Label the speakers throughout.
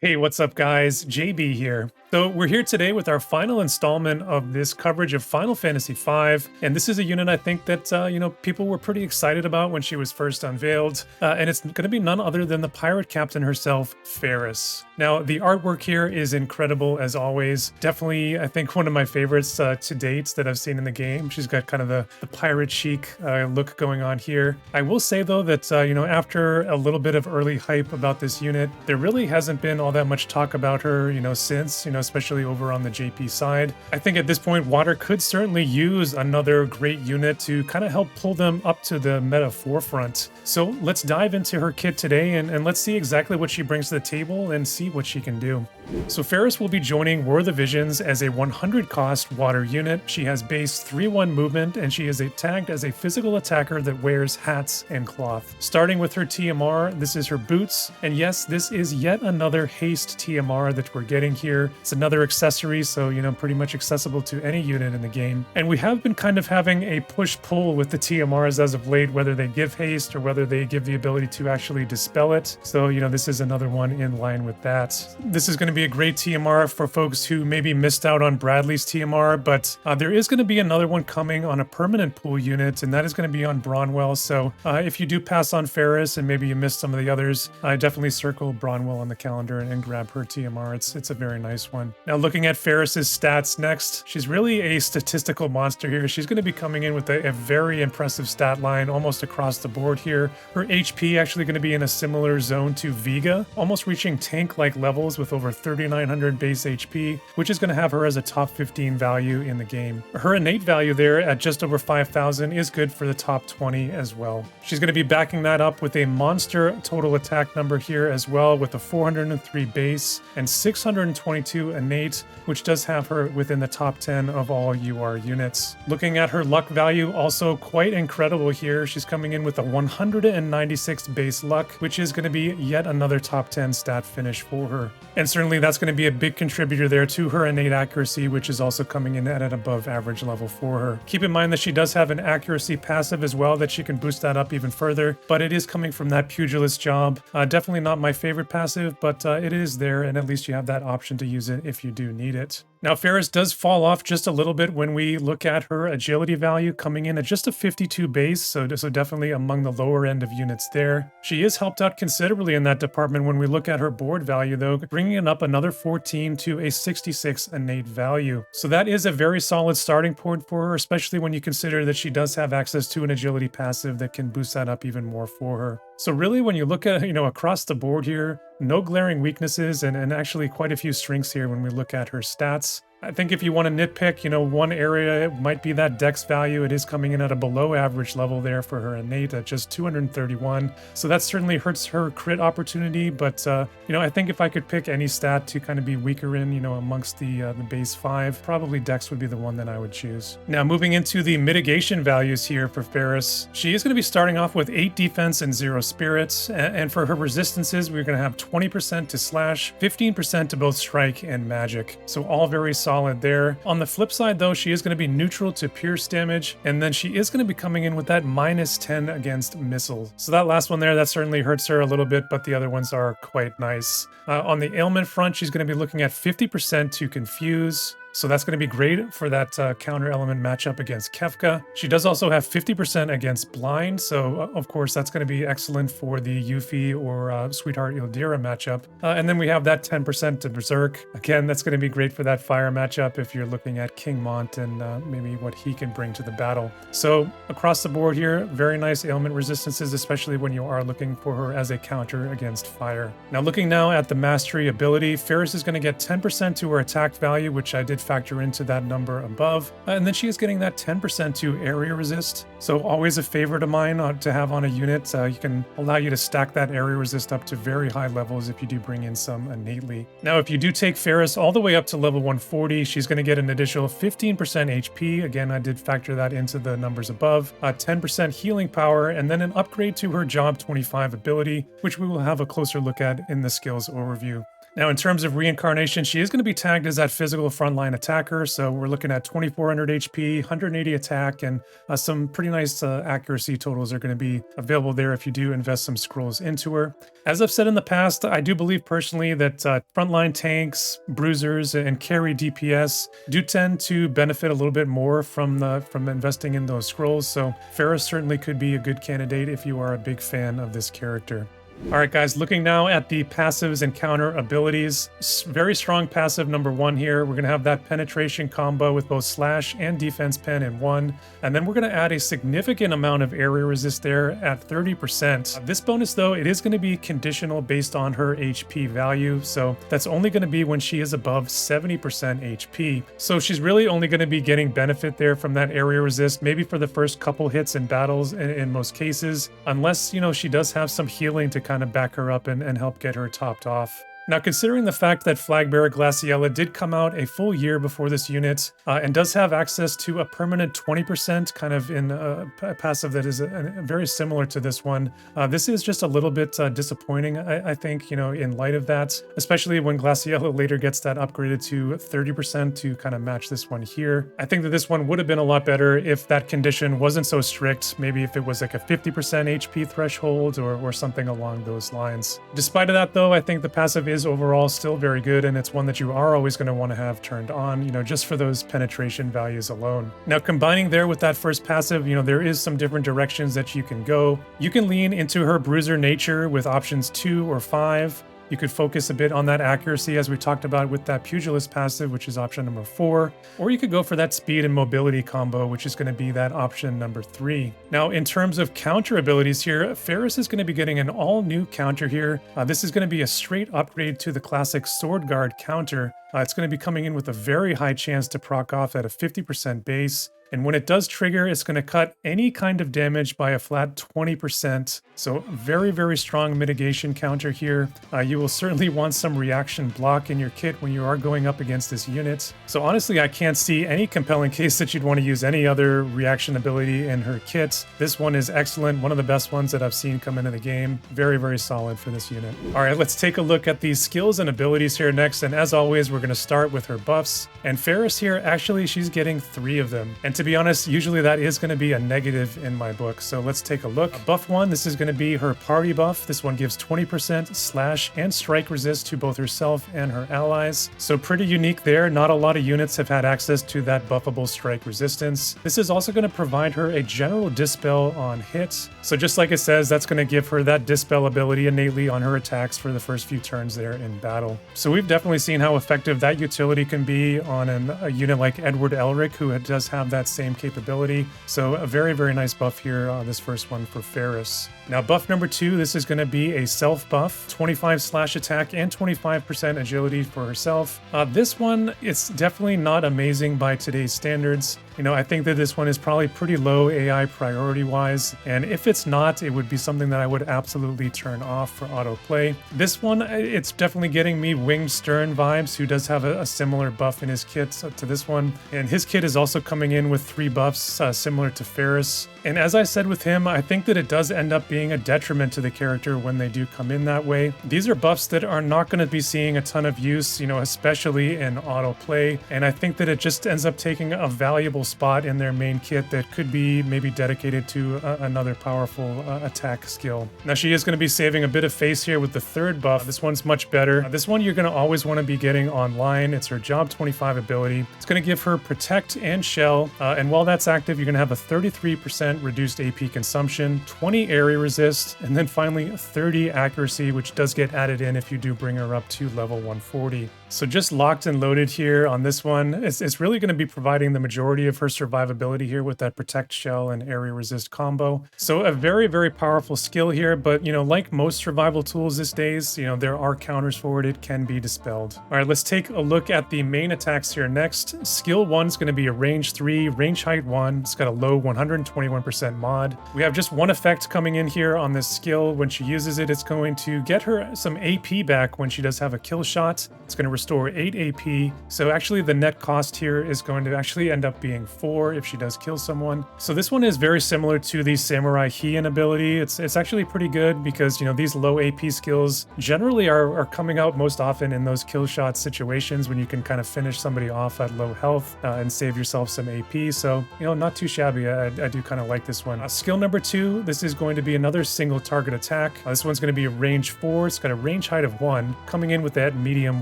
Speaker 1: Hey, what's up, guys? JB here. So we're here today with our final installment of this coverage of Final Fantasy V, and this is a unit I think that people were pretty excited about when she was first unveiled, and it's going to be none other than the pirate captain herself, Faris. Now, the artwork here is incredible as always. Definitely, I think one of my favorites to date that I've seen in the game. She's got kind of the pirate chic look going on here. I will say though that after a little bit of early hype about this unit, there really hasn't been all that much talk about her, since, especially over on the JP side. I think at this point, Water could certainly use another great unit to kind of help pull them up to the meta forefront. So let's dive into her kit today and let's see exactly what she brings to the table and see what she can do. So Faris will be joining War of the Visions as a 100 cost water unit. She has base 3-1 movement and she is tagged as a physical attacker that wears hats and cloth. Starting with her TMR, this is her boots, and yes, this is yet another haste TMR that we're getting here. It's another accessory, so pretty much accessible to any unit in the game. And we have been kind of having a push-pull with the TMRs as of late, whether they give haste or whether they give the ability to actually dispel it. So this is another one in line with that. This is going to be a great TMR for folks who maybe missed out on Bradley's TMR, but there is going to be another one coming on a permanent pool unit, and that is going to be on Bronwell. So if you do pass on Faris and maybe you missed some of the others, definitely circle Bronwell on the calendar and grab her TMR. It's a very nice one. Now looking at Faris's stats next, she's really a statistical monster here. She's going to be coming in with a very impressive stat line almost across the board here. Her HP actually going to be in a similar zone to Vega, almost reaching tank-like levels with over 3,900 base HP, which is going to have her as a top 15 value in the game. Her innate value there at just over 5,000 is good for the top 20 as well. She's going to be backing that up with a monster total attack number here as well, with a 403 base and 622 innate, which does have her within the top 10 of all UR units. Looking at her luck value, also quite incredible here. She's coming in with a 196 base luck, which is going to be yet another top 10 stat finish for her. And certainly that's going to be a big contributor there to her innate accuracy, which is also coming in at an above average level for her. Keep in mind that she does have an accuracy passive as well that she can boost that up even further, but it is coming from that pugilist job. Definitely not my favorite passive, but it is there, and at least you have that option to use it if you do need it. Now, Faris does fall off just a little bit when we look at her agility value, coming in at just a 52 base, so definitely among the lower end of units there. She is helped out considerably in that department when we look at her board value, though, bringing it up another 14 to a 66 innate value. So that is a very solid starting point for her, especially when you consider that she does have access to an agility passive that can boost that up even more for her. So really, when you look at, across the board here, no glaring weaknesses and actually quite a few strengths here when we look at her stats. I think if you want to nitpick, one area might be that dex value. It is coming in at a below average level there for her innate at just 231. So that certainly hurts her crit opportunity. But, I think if I could pick any stat to kind of be weaker in, amongst the base 5, probably dex would be the one that I would choose. Now, moving into the mitigation values here for Faris, she is going to be starting off with 8 defense and 0 spirits. And for her resistances, we're going to have 20% to slash, 15% to both strike and magic. So all very solid there. On the flip side though, she is going to be neutral to pierce damage, and then she is going to be coming in with that -10 against missiles. So that last one there, that certainly hurts her a little bit, but the other ones are quite nice. On the ailment front, she's going to be looking at 50% to confuse. So that's going to be great for that counter element matchup against Kefka. She does also have 50% against blind, so of course that's going to be excellent for the Yuffie or Sweetheart Ildira matchup. And then we have that 10% to Berserk. Again, that's going to be great for that fire matchup if you're looking at King Mont and maybe what he can bring to the battle. So across the board here, very nice ailment resistances, especially when you are looking for her as a counter against fire. Now looking now at the mastery ability, Faris is going to get 10% to her attack value, which I did factor into that number above. And then she is getting that 10% to area resist. So always a favorite of mine to have on a unit. You can allow you to stack that area resist up to very high levels if you do bring in some innately. Now, if you do take Faris all the way up to level 140, she's going to get an additional 15% HP. Again, I did factor that into the numbers above. 10% healing power, and then an upgrade to her Job 25 ability, which we will have a closer look at in the skills overview. Now, in terms of reincarnation, she is going to be tagged as that physical frontline attacker. So we're looking at 2400 HP, 180 attack, and some pretty nice accuracy totals are going to be available there if you do invest some scrolls into her. As I've said in the past, I do believe personally that frontline tanks, bruisers, and carry DPS do tend to benefit a little bit more from investing in those scrolls. So Faris certainly could be a good candidate if you are a big fan of this character. All right, guys, looking now at the passives and counter abilities. Very strong passive number 1 here. We're going to have that penetration combo with both slash and defense pen in one. And then we're going to add a significant amount of area resist there at 30%. This bonus, though, it is going to be conditional based on her HP value. So that's only going to be when she is above 70% HP. So she's really only going to be getting benefit there from that area resist, maybe for the first couple hits in battles in most cases, unless, you know, she does have some healing to kind of back her up and help get her topped off. Now, considering the fact that Flagbearer Glaciella did come out a full year before this unit and does have access to a permanent 20% kind of in a passive that is very similar to this one, this is just a little bit disappointing, I think, you know, in light of that, especially when Glaciella later gets that upgraded to 30% to kind of match this one here. I think that this one would have been a lot better if that condition wasn't so strict, maybe if it was like a 50% HP threshold or something along those lines. Despite of that, though, I think the passive is overall still very good, and it's one that you are always going to want to have turned on, you know, just for those penetration values alone. Now, combining there with that first passive, you know, there is some different directions that you can go. You can lean into her bruiser nature with options 2 or 5. You could focus a bit on that accuracy as we talked about with that pugilist passive, which is option number 4, or you could go for that speed and mobility combo, which is going to be that option number 3. Now, in terms of counter abilities here, Faris is going to be getting an all new counter here. This is going to be a straight upgrade to the classic Sword Guard counter. It's going to be coming in with a very high chance to proc off at a 50% base. And when it does trigger, it's going to cut any kind of damage by a flat 20%. So very, very strong mitigation counter here. You will certainly want some reaction block in your kit when you are going up against this unit. So honestly, I can't see any compelling case that you'd want to use any other reaction ability in her kit. This one is excellent. One of the best ones that I've seen come into the game. Very, very solid for this unit. All right, let's take a look at these skills and abilities here next. And as always, we're going to start with her buffs. And Faris here, actually, she's getting 3 of them. And to be honest, usually that is going to be a negative in my book. So let's take a look. Buff 1, this is going to be her party buff. This one gives 20% slash and strike resist to both herself and her allies. So pretty unique there. Not a lot of units have had access to that buffable strike resistance. This is also going to provide her a general dispel on hits. So just like it says, that's going to give her that dispel ability innately on her attacks for the first few turns there in battle. So we've definitely seen how effective that utility can be on a unit like Edward Elric, who does have that same capability. So a very, very nice buff here on this first one for Faris. Now, buff number 2, this is going to be a self buff, 25 slash attack and 25% agility for herself. This one, it's definitely not amazing by today's standards. You know, I think that this one is probably pretty low AI priority wise, and if it's not, it would be something that I would absolutely turn off for autoplay. This one, it's definitely getting me Winged Stern vibes, who does have a similar buff in his kit to this one, and his kit is also coming in with 3 buffs similar to Faris. And as I said with him, I think that it does end up being a detriment to the character when they do come in that way. These are buffs that are not going to be seeing a ton of use, you know, especially in autoplay, and I think that it just ends up taking a valuable spot in their main kit that could be maybe dedicated to another powerful attack skill. Now, she is going to be saving a bit of face here with the 3rd buff. This one's much better. This one you're going to always want to be getting online. It's her Job 25 ability. It's going to give her Protect and Shell, and while that's active, you're going to have a 33% reduced AP consumption, 20 area resist, and then finally 30 accuracy, which does get added in if you do bring her up to level 140. So just locked and loaded here on this one. It's really going to be providing the majority of her survivability here with that Protect Shell and Area Resist combo. So a very, very powerful skill here, but, you know, like most survival tools these days, you know, there are counters for it. It can be dispelled. All right, let's take a look at the main attacks here next. Skill 1 is going to be a range 3, range height 1. It's got a low 121% mod. We have just one effect coming in here on this skill. When she uses it, it's going to get her some AP back when she does have a kill shot. It's going to restore 8 AP. So actually the net cost here is going to actually end up being 4 if she does kill someone. So this one is very similar to the Samurai Heian ability. It's actually pretty good because, you know, these low AP skills generally are coming out most often in those kill shot situations when you can kind of finish somebody off at low health and save yourself some AP. So, you know, not too shabby. I do kind of like this one. Skill number 2, this is going to be another single target attack. This one's going to be a range 4. It's got a range height of 1, coming in with that medium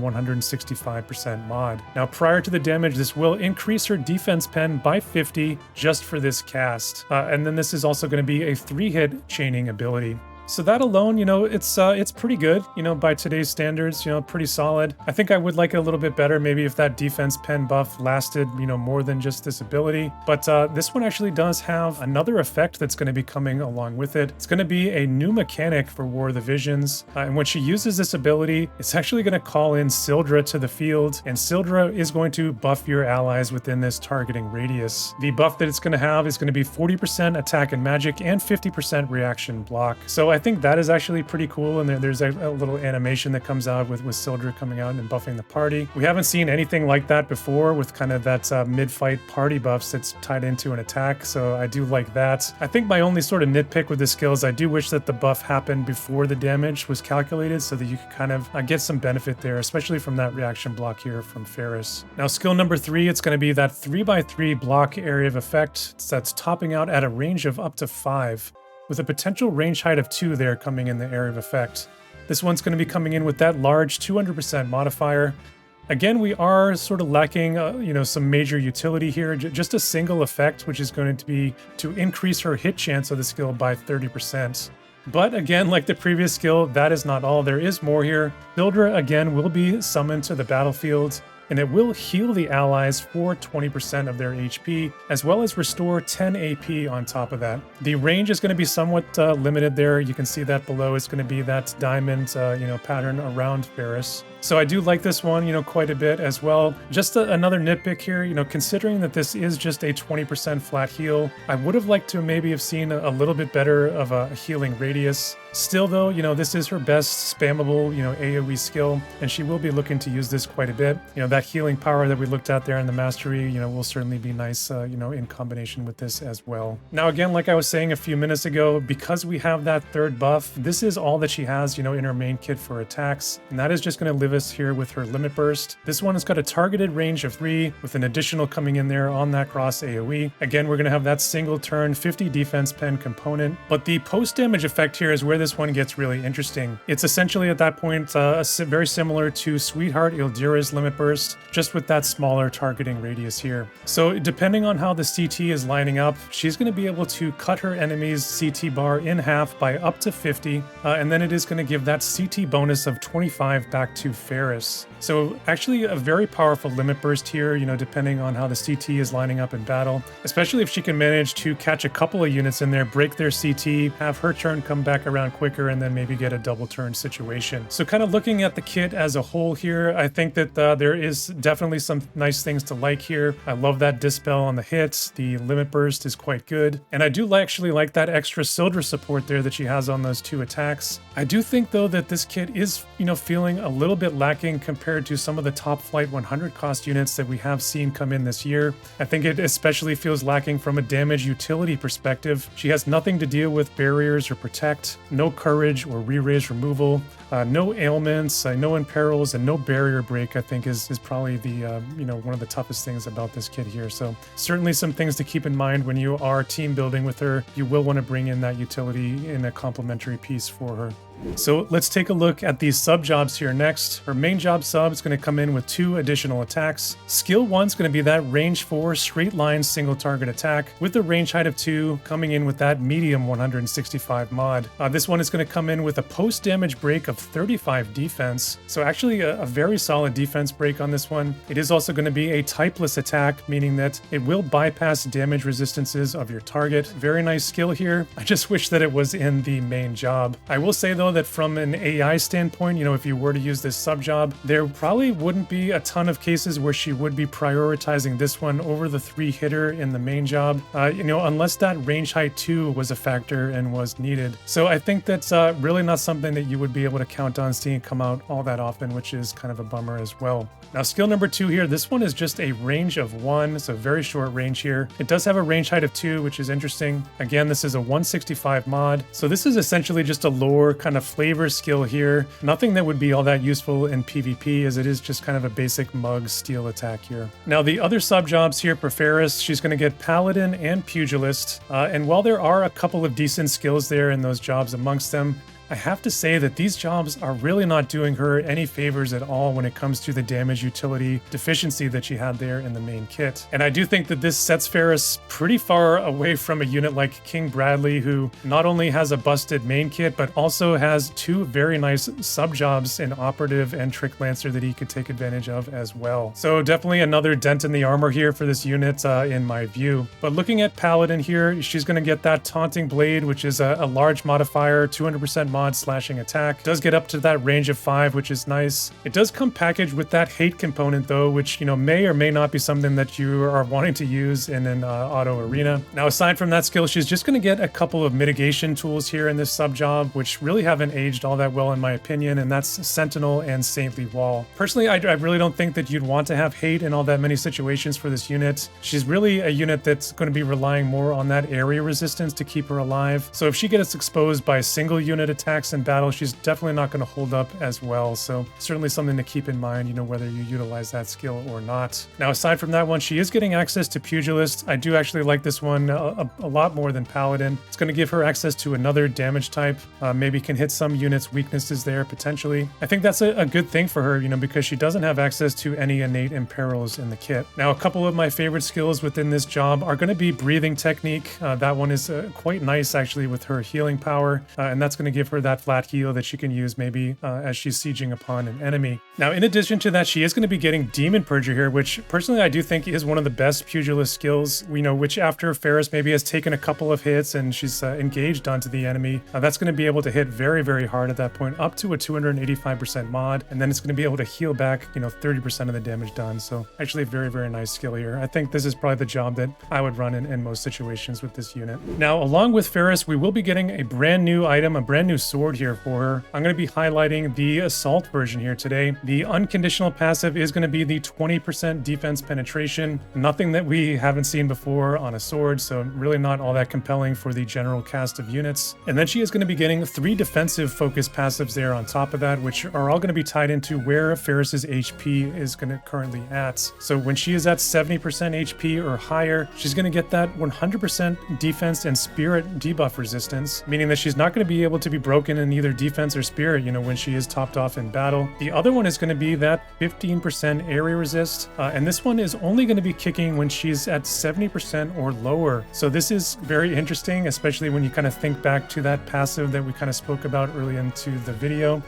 Speaker 1: 165% mod. Now, prior to the damage, this will increase her defense pen by 50 just for this cast. And then this is also going to be a 3-hit chaining ability. So that alone, you know, it's pretty good, you know, by today's standards, you know, pretty solid. I think I would like it a little bit better maybe if that defense pen buff lasted, you know, more than just this ability. But this one actually does have another effect that's going to be coming along with it. It's going to be a new mechanic for War of the Visions. And when she uses this ability, it's actually going to call in Sildra to the field. And Sildra is going to buff your allies within this targeting radius. The buff that it's going to have is going to be 40% attack and magic and 50% reaction block. So I think that is actually pretty cool, and there's a little animation that comes out with Sildra coming out and buffing the party. We haven't seen anything like that before with kind of that mid-fight party buffs that's tied into an attack, so I do like that. I think my only sort of nitpick with the skills, I do wish that the buff happened before the damage was calculated so that you could kind of get some benefit there, especially from that reaction block here from Faris. Now, skill number 3, it's going to be that 3x3 block area of effect that's topping out at a range of up to 5. With a potential range height of 2 there coming in the area of effect. This one's going to be coming in with that large 200% modifier. Again, we are sort of lacking, you know, some major utility here. Just a single effect, which is going to be to increase her hit chance of the skill by 30%. But again, like the previous skill, that is not all. There is more here. Sildra, again, will be summoned to the battlefield, and it will heal the allies for 20% of their HP, as well as restore 10 AP on top of that. The range is going to be somewhat limited there. You can see that below. It's going to be that diamond, you know, pattern around Faris. So I do like this one, you know, quite a bit as well. Just another nitpick here, you know, considering that this is just a 20% flat heal, I would have liked to maybe have seen a little bit better of a healing radius. Still though, you know, this is her best spammable, you know, AoE skill, and she will be looking to use this quite a bit. You know, that healing power that we looked at there in the mastery, you know, will certainly be nice, you know, in combination with this as well. Now again, like I was saying a few minutes ago, because we have that third buff, this is all that she has, you know, in her main kit for attacks, and that is just going to live us here with her limit burst. This one has got a targeted range of 3 with an additional coming in there on that cross AoE. Again, we're going to have that single turn 50 defense pen component, but the post damage effect here is where this one gets really interesting. It's essentially at that point very similar to Sweetheart Ildira's limit burst, just with that smaller targeting radius here. So depending on how the CT is lining up, she's going to be able to cut her enemy's CT bar in half by up to 50, and then it is going to give that CT bonus of 25 back to Faris. So actually a very powerful limit burst here, you know, depending on how the CT is lining up in battle, especially if she can manage to catch a couple of units in there, break their CT, have her turn come back around quicker, and then maybe get a double turn situation. So kind of looking at the kit as a whole here, I think that there is definitely some nice things to like here. I love that dispel on the hits. The limit burst is quite good. And I do actually like that extra Sildra support there that she has on those 2 attacks. I do think though that this kit is, you know, feeling a little bit lacking compared to some of the top flight 100 cost units that we have seen come in this year. I think it especially feels lacking from a damage utility perspective. She has nothing to deal with barriers or protect, no courage or re-raise removal, no ailments, no imperils, and no barrier break. I think is probably the you know, one of the toughest things about this kit here. So certainly some things to keep in mind when you are team building with her. You will want to bring in that utility in a complementary piece for her. So let's take a look at these sub jobs here next. Her main job sub is going to come in with 2 additional attacks. Skill 1 is going to be that range 4 straight line single target attack with a range height of 2, coming in with that medium 165 mod. This one is going to come in with a post damage break of 35 defense. So actually a very solid defense break on this one. It is also going to be a typeless attack, meaning that it will bypass damage resistances of your target. Very nice skill here. I just wish that it was in the main job. I will say though, though that from an AI standpoint, if you were to use this sub job, there probably wouldn't be a ton of cases where she would be prioritizing this one over the 3-hitter in the main job, unless that range height 2 was a factor and was needed. So I think that's really not something that you would be able to count on seeing come out all that often, which is kind of a bummer as well. Now, skill number 2 here, this one is just a range of 1, so very short range here. It does have a range height of 2, which is interesting. Again, this is a 165 mod, so this is essentially just a lore kind of flavor skill here. Nothing that would be all that useful in PvP, as it is just kind of a basic mug steal attack here. Now, the other sub jobs here for Faris, she's going to get Paladin and Pugilist, and while there are a couple of decent skills there in those jobs amongst them, I have to say that these jobs are really not doing her any favors at all when it comes to the damage utility deficiency that she had there in the main kit. And I do think that this sets Faris pretty far away from a unit like King Bradley, who not only has a busted main kit, but also has 2 very nice sub jobs in Operative and Trick Lancer that he could take advantage of as well. So definitely another dent in the armor here for this unit in my view. But looking at Paladin here, she's going to get that Taunting Blade, which is a large modifier, 200% mod slashing attack. Does get up to that range of 5, which is nice. It does come packaged with that hate component though, which may or may not be something that you are wanting to use in an auto arena. Now, aside from that skill, she's just going to get a couple of mitigation tools here in this sub job, which really haven't aged all that well in my opinion, and that's Sentinel and Saintly Wall. Personally, I really don't think that you'd want to have hate in all that many situations for this unit. She's really a unit that's going to be relying more on that area resistance to keep her alive. So if she gets exposed by single unit attacks in battle, she's definitely not going to hold up as well. So certainly something to keep in mind, whether you utilize that skill or not. Now, aside from that one, she is getting access to Pugilist. I do actually like this one a lot more than Paladin. It's going to give her access to another damage type. Maybe can hit some units' weaknesses there potentially. I think that's a good thing for her, because she doesn't have access to any innate imperils in the kit. Now, a couple of my favorite skills within this job are going to be Breathing Technique. That one is quite nice actually with her healing power, and that's going to give her that flat heal that she can use maybe as she's sieging upon an enemy. Now, in addition to that, she is going to be getting Demon Purger here, which personally I do think is one of the best pugilist skills, which after Faris maybe has taken a couple of hits and she's engaged onto the enemy, that's going to be able to hit very, very hard at that point, up to a 285% mod, and then it's going to be able to heal back, 30% of the damage done. So actually a very, very nice skill here. I think this is probably the job that I would run in most situations with this unit. Now, along with Faris, we will be getting a brand new item, a brand new sword here for her. I'm going to be highlighting the Assault version here today. The unconditional passive is going to be the 20% defense penetration. Nothing that we haven't seen before on a sword, so really not all that compelling for the general cast of units. And then she is going to be getting 3 defensive focus passives there on top of that, which are all going to be tied into where Faris's HP is going to currently at. So when she is at 70% HP or higher, she's going to get that 100% defense and spirit debuff resistance, meaning that she's not going to be able to be broken in either defense or spirit, when she is topped off in battle. The other one is going to be that 15% area resist, and this one is only going to be kicking when she's at 70% or lower. So this is very interesting, especially when you kind of think back to that passive that we kind of spoke about early into the video.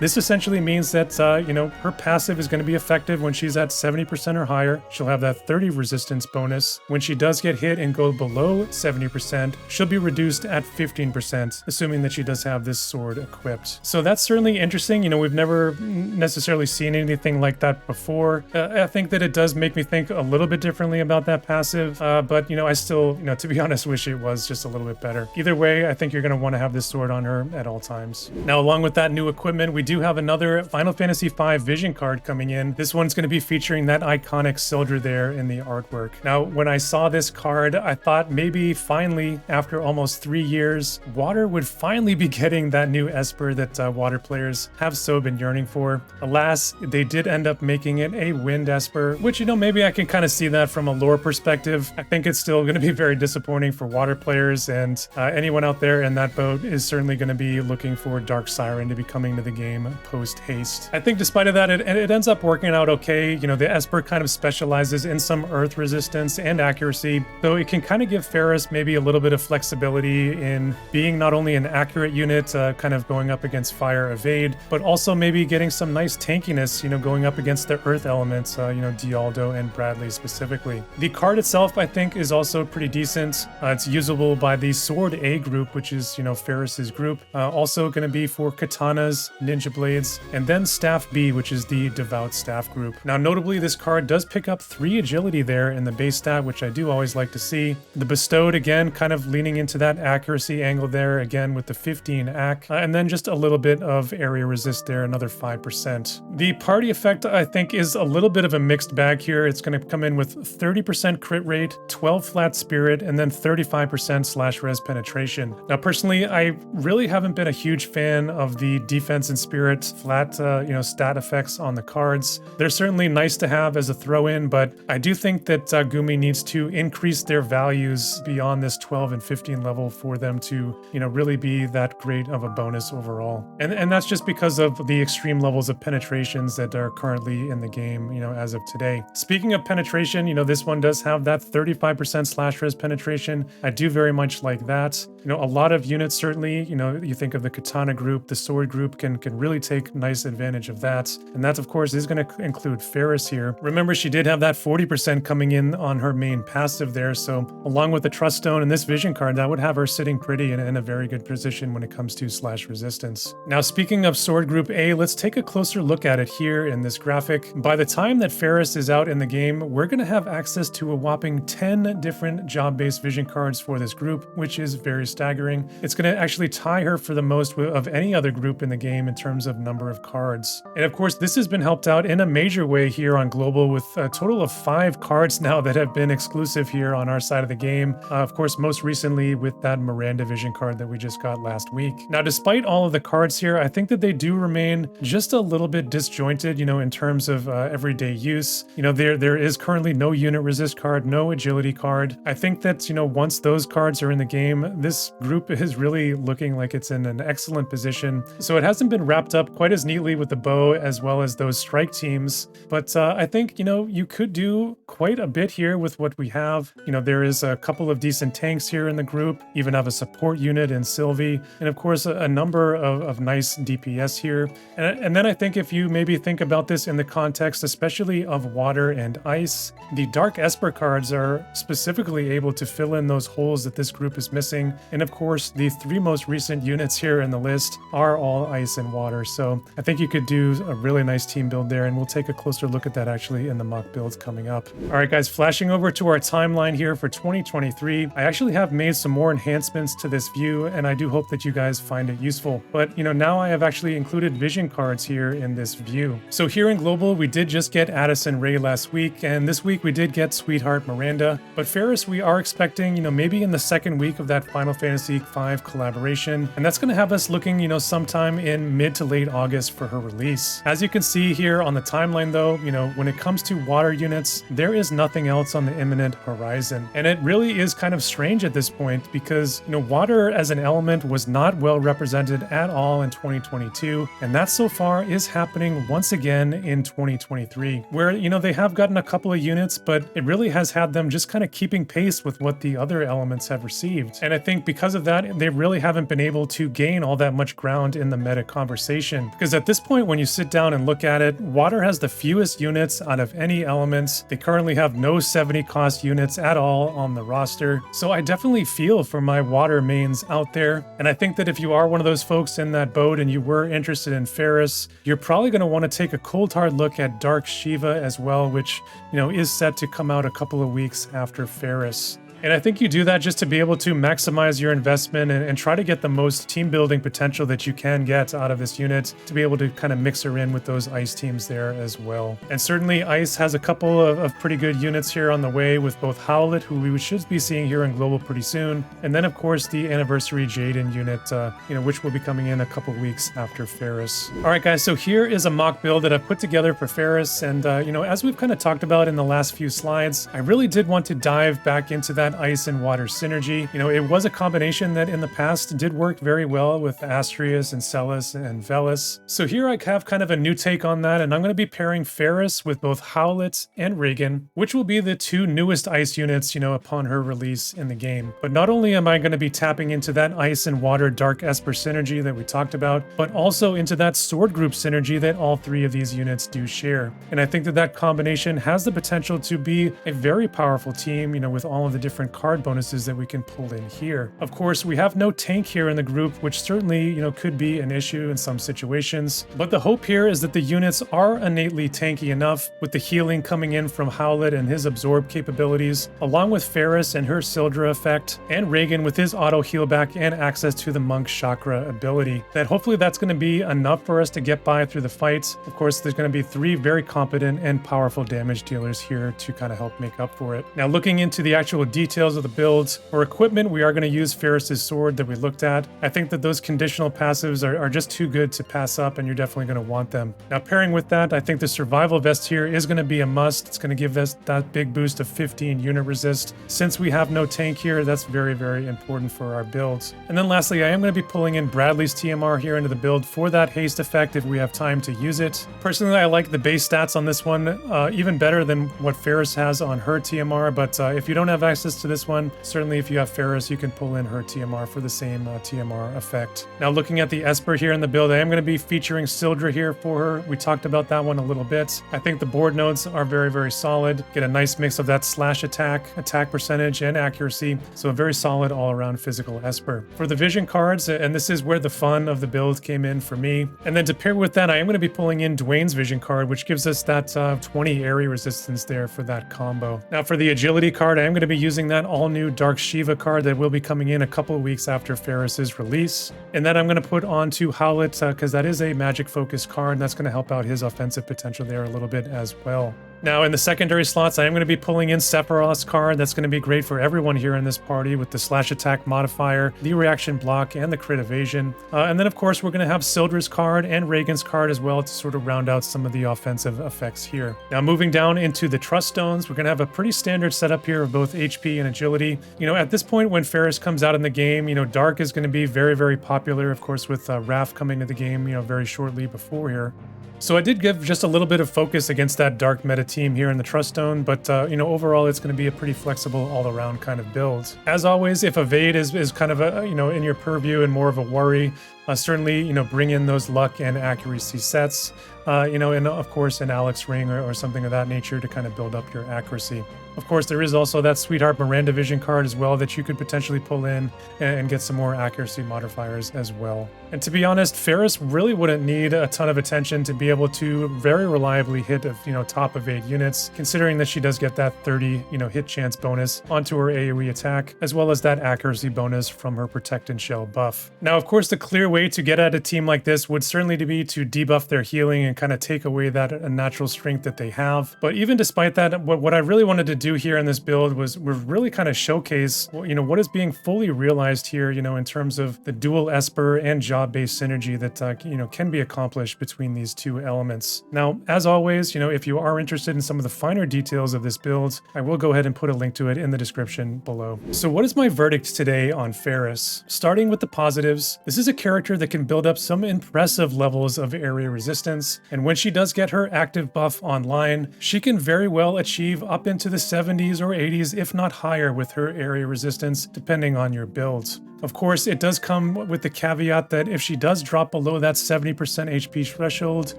Speaker 1: This essentially means that, her passive is going to be effective when she's at 70% or higher. She'll have that 30 resistance bonus. When she does get hit and go below 70%, she'll be reduced at 15%, assuming that she does have this sword equipped. So that's certainly interesting. We've never necessarily seen anything like that before. I think that it does make me think a little bit differently about that passive, but, I still, to be honest, wish it was just a little bit better. Either way, I think you're going to want to have this sword on her at all times. Now, along with that new equipment, we do have another Final Fantasy V Vision card coming in. This one's going to be featuring that iconic Sildra there in the artwork. Now, when I saw this card, I thought maybe finally, after almost 3 years, Water would finally be getting that new Esper that Water players have so been yearning for. Alas, they did end up making it a Wind Esper, which, maybe I can kind of see that from a lore perspective. I think it's still going to be very disappointing for Water players, and anyone out there in that boat is certainly going to be looking for Dark Siren to be coming to the game game post-haste. I think despite of that, it ends up working out okay. You know, the Esper kind of specializes in some earth resistance and accuracy, though it can kind of give Faris maybe a little bit of flexibility in being not only an accurate unit, kind of going up against fire evade, but also maybe getting some nice tankiness, you know, going up against the earth elements, you know, Dialdo and Bradley specifically. The card itself, I think, is also pretty decent. It's usable by the Sword A group, which is, you know, Faris's group. Also going to be for katanas, ninja blades, and then Staff B, which is the Devout Staff group. Now, notably, this card does pick up 3 agility there in the base stat, which I do always like to see. The Bestowed, again, kind of leaning into that accuracy angle there, again, with the 15 AC, and then just a little bit of area resist there, another 5%. The party effect, I think, is a little bit of a mixed bag here. It's going to come in with 30% crit rate, 12 flat spirit, and then 35% slash res penetration. Now, personally, I really haven't been a huge fan of the defense and spirit flat, you know, stat effects on the cards. They're certainly nice to have as a throw-in, but I do think that Gumi needs to increase their values beyond this 12 and 15 level for them to, you know, really be that great of a bonus overall. And that's just because of the extreme levels of penetrations that are currently in the game, you know, as of today. Speaking of penetration, you know, this one does have that 35% slash res penetration. I do very much like that. You know, a lot of units certainly, you know, you think of the katana group, the sword group can really take nice advantage of that. And that, of course, is going to include Faris here. Remember, she did have that 40% coming in on her main passive there. So along with the Trust Stone and this Vision card, that would have her sitting pretty in a very good position when it comes to slash resistance. Now, speaking of Sword Group A, let's take a closer look at it here in this graphic. By the time that Faris is out in the game, we're going to have access to a whopping 10 different job-based Vision cards for this group, which is very staggering. It's going to actually tie her for the most of any other group in the game in terms of number of cards. And of course, this has been helped out in a major way here on Global with a total of 5 cards now that have been exclusive here on our side of the game. Of course, most recently with that Miranda Vision card that we just got last week. Now, despite all of the cards here, I think that they do remain just a little bit disjointed, you know, in terms of everyday use. You know, there is currently no unit resist card, no agility card. I think that, you know, once those cards are in the game, this group is really looking like it's in an excellent position. So it hasn't been wrapped up quite as neatly with the bow as well as those strike teams. But I think, you know, you could do quite a bit here with what we have. You know, there is a couple of decent tanks here in the group, even have a support unit in Sylvie, and of course a number of nice DPS here. And then I think if you maybe think about this in the context especially of water and ice, the Dark Esper cards are specifically able to fill in those holes that this group is missing. And of course, the 3 most recent units here in the list are all ice and water. So I think you could do a really nice team build there, and we'll take a closer look at that actually in the mock builds coming up. All right, guys, flashing over to our timeline here for 2023. I actually have made some more enhancements to this view, and I do hope that you guys find it useful. But, you know, now I have actually included vision cards here in this view. So here in Global, we did just get Addison Rae last week, and this week we did get Sweetheart Miranda. But Faris, we are expecting, you know, maybe in the second week of that Final Fantasy V collaboration, and that's going to have us looking, you know, sometime in mid to late August for her release. As you can see here on the timeline though, you know, when it comes to water units, there is nothing else on the imminent horizon. And it really is kind of strange at this point because, you know, water as an element was not well represented at all in 2022, and that so far is happening once again in 2023, where, you know, they have gotten a couple of units, but it really has had them just kind of keeping pace with what the other elements have received. And I think because of that, they really haven't been able to gain all that much ground in the meta conversation. Because at this point, when you sit down and look at it, water has the fewest units out of any elements. They currently have no 70 cost units at all on the roster. So I definitely feel for my water mains out there. And I think that if you are one of those folks in that boat and you were interested in Faris, you're probably going to want to take a cold hard look at Dark Shiva as well, which, you know, is set to come out a couple of weeks after Faris. And I think you do that just to be able to maximize your investment and try to get the most team building potential that you can get out of this unit to be able to kind of mix her in with those ice teams there as well. And certainly ice has a couple of pretty good units here on the way with both Howlet, who we should be seeing here in Global pretty soon, and then of course the Anniversary Jaden unit, you know, which will be coming in a couple weeks after Faris. All right, guys, so here is a mock build that I've put together for Faris, and you know, as we've kind of talked about in the last few slides, I really did want to dive back into that that ice and water synergy. You know, it was a combination that in the past did work very well with Astrius and Celis and Velis. So here I have kind of a new take on that, and I'm going to be pairing Faris with both Howlet and Regan, which will be the two newest ice units, you know, upon her release in the game. But not only am I going to be tapping into that ice and water Dark Esper synergy that we talked about, but also into that sword group synergy that all three of these units do share. And I think that that combination has the potential to be a very powerful team, you know, with all of the different card bonuses that we can pull in here. Of course, we have no tank here in the group, which certainly, you know, could be an issue in some situations. But the hope here is that the units are innately tanky enough, with the healing coming in from Howlet and his absorb capabilities, along with Faris and her Sildra effect, and Regan with his auto heal back and access to the Monk Chakra ability, that hopefully that's going to be enough for us to get by through the fights. Of course, there's going to be three very competent and powerful damage dealers here to kind of help make up for it. Now, looking into the actual details of the builds, for equipment, we are going to use Faris's sword that we looked at. I think that those conditional passives are just too good to pass up, and you're definitely going to want them. Now, pairing with that, I think the survival vest here is going to be a must. It's going to give us that big boost of 15 unit resist. Since we have no tank here, that's very, very important for our builds. And then lastly, I am going to be pulling in Bradley's TMR here into the build for that haste effect if we have time to use it. Personally, I like the base stats on this one even better than what Faris has on her TMR, but if you don't have access to this one, certainly if you have Faris, you can pull in her TMR for the same TMR effect. Now, looking at the Esper here in the build, I am going to be featuring Sildra here for her. We talked about that one a little bit. I think the board nodes are very, very solid. Get a nice mix of that slash attack percentage, and accuracy. So a very solid all-around physical Esper. For the vision cards, and this is where the fun of the build came in for me. And then to pair with that, I am going to be pulling in Dwayne's vision card, which gives us that 20 area resistance there for that combo. Now for the agility card, I am going to be using that all-new Dark Shiva card that will be coming in a couple of weeks after Faris's release. And then I'm going to put onto Howlet, because that is a magic focus card, and that's going to help out his offensive potential there a little bit as well. Now in the secondary slots, I am going to be pulling in Sephiroth's card. That's going to be great for everyone here in this party with the slash attack modifier, the reaction block, and the crit evasion. And then of course we're going to have Sildra's card and Regan's card as well to sort of round out some of the offensive effects here. Now moving down into the Trust Stones, we're going to have a pretty standard setup here of both HP and agility. You know, at this point when Faris comes out in the game, you know, Dark is going to be very, very popular, of course, with Raph coming to the game, you know, very shortly before here. So I did give just a little bit of focus against that dark meta team here in the Trust Stone, but you know, overall it's going to be a pretty flexible all-around kind of build. As always, if Evade is kind of a, you know, in your purview and more of a worry, certainly, you know, bring in those luck and accuracy sets, you know, and of course an Alex Ring or something of that nature to kind of build up your accuracy. Of course, there is also that Sweetheart Miranda vision card as well that you could potentially pull in and get some more accuracy modifiers as well. And to be honest, Faris really wouldn't need a ton of attention to be able to very reliably hit, you know, top evade units, considering that she does get that 30, you know, hit chance bonus onto her AoE attack, as well as that accuracy bonus from her Protect and Shell buff. Now, of course, the clear way to get at a team like this would certainly be to debuff their healing and kind of take away that natural strength that they have. But even despite that, what I really wanted to do here in this build was really kind of showcase, you know, what is being fully realized here, you know, in terms of the dual Esper and job-based synergy that, you know, can be accomplished between these two elements. Now, as always, you know, if you are interested in some of the finer details of this build, I will go ahead and put a link to it in the description below. So what is my verdict today on Faris? Starting with the positives, this is a character that can build up some impressive levels of area resistance, and when she does get her active buff online, she can very well achieve up into the 70s or 80s, if not higher, with her area resistance, depending on your builds. Of course, it does come with the caveat that if she does drop below that 70% HP threshold,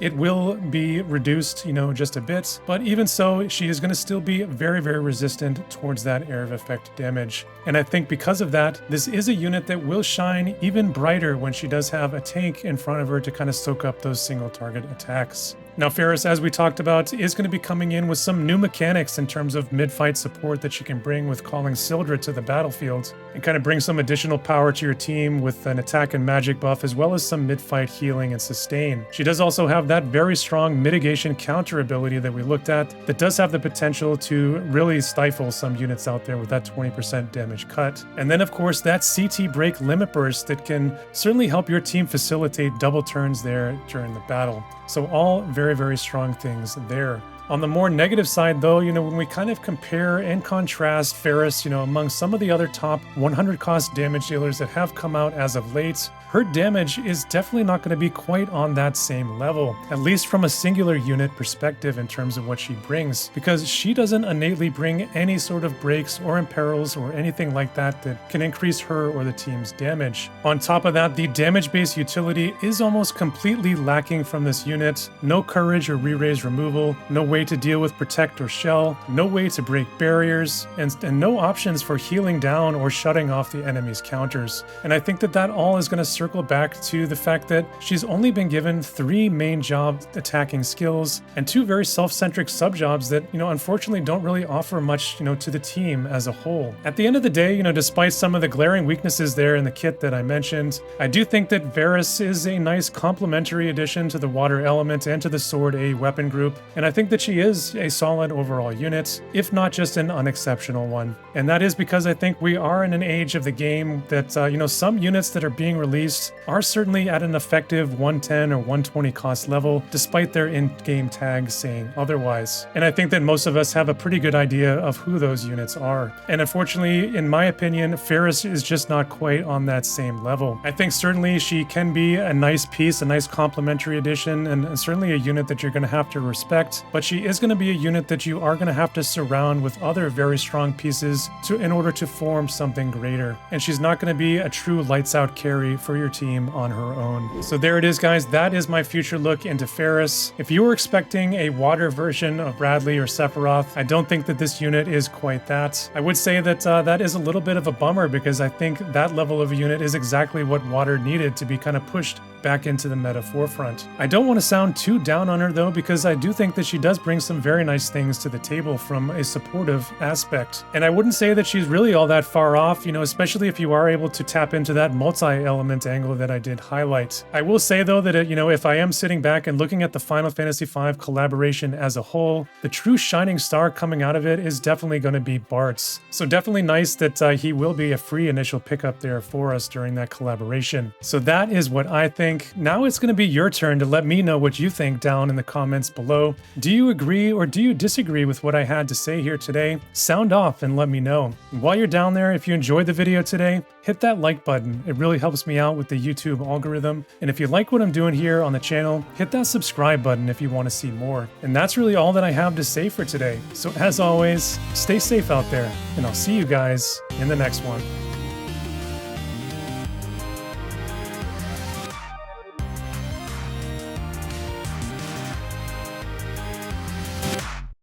Speaker 1: it will be reduced, you know, just a bit. But even so, she is going to still be very, very resistant towards that area of effect damage. And I think because of that, this is a unit that will shine even brighter when she does have a tank in front of her to kind of soak up those single target attacks. Now, Faris, as we talked about, is going to be coming in with some new mechanics in terms of mid-fight support that she can bring with calling Sildra to the battlefield and kind of bring some additional power to your team with an attack and magic buff, as well as some mid-fight healing and sustain. She does also have that very strong mitigation counter ability that we looked at that does have the potential to really stifle some units out there with that 20% damage cut. And then, of course, that CT break limit burst that can certainly help your team facilitate double turns there during the battle. So all very, very strong things there. On the more negative side though, when we kind of compare and contrast Faris, among some of the other top 100 cost damage dealers that have come out as of late, her damage is definitely not going to be quite on that same level, at least from a singular unit perspective in terms of what she brings, because she doesn't innately bring any sort of breaks or imperils or anything like that that can increase her or the team's damage. On top of that, the damage-based utility is almost completely lacking from this unit. No courage or re-raise removal, no way to deal with protect or shell, no way to break barriers, and no options for healing down or shutting off the enemy's counters. And I think that all is going to circle back to the fact that she's only been given 3 main job attacking skills and 2 very self-centric sub-jobs that, unfortunately don't really offer much, to the team as a whole. At the end of the day, despite some of the glaring weaknesses there in the kit that I mentioned, I do think that Faris is a nice complementary addition to the water element and to the sword A weapon group, and I think that she is a solid overall unit, if not just an unexceptional one. And that is because I think we are in an age of the game that, some units that are being released are certainly at an effective 110 or 120 cost level, despite their in-game tags saying otherwise. And I think that most of us have a pretty good idea of who those units are. And unfortunately, in my opinion, Faris is just not quite on that same level. I think certainly she can be a nice piece, a nice complementary addition, and certainly a unit that you're going to have to respect, but she is going to be a unit that you are going to have to surround with other very strong pieces in order to form something greater. And she's not going to be a true lights out carry for your team on her own. So there it is, guys. That is my future look into Faris. If you were expecting a water version of Bradley or Sephiroth, I don't think that this unit is quite that. I would say that that is a little bit of a bummer, because I think that level of a unit is exactly what water needed to be kind of pushed back into the meta forefront. I don't want to sound too down on her though, because I do think that she does bring some very nice things to the table from a supportive aspect. And I wouldn't say that she's really all that far off, especially if you are able to tap into that multi-element angle that I did highlight. I will say though that, if I am sitting back and looking at the Final Fantasy V collaboration as a whole, the true shining star coming out of it is definitely going to be Bart's. So definitely nice that he will be a free initial pickup there for us during that collaboration. So that is what I think. Now it's going to be your turn to let me know what you think down in the comments below. Do you agree or do you disagree with what I had to say here today? Sound off and let me know. And while you're down there, if you enjoyed the video today, hit that like button. It really helps me out with the YouTube algorithm. And if you like what I'm doing here on the channel, hit that subscribe button if you want to see more. And that's really all that I have to say for today. So as always, stay safe out there, and I'll see you guys in the next one.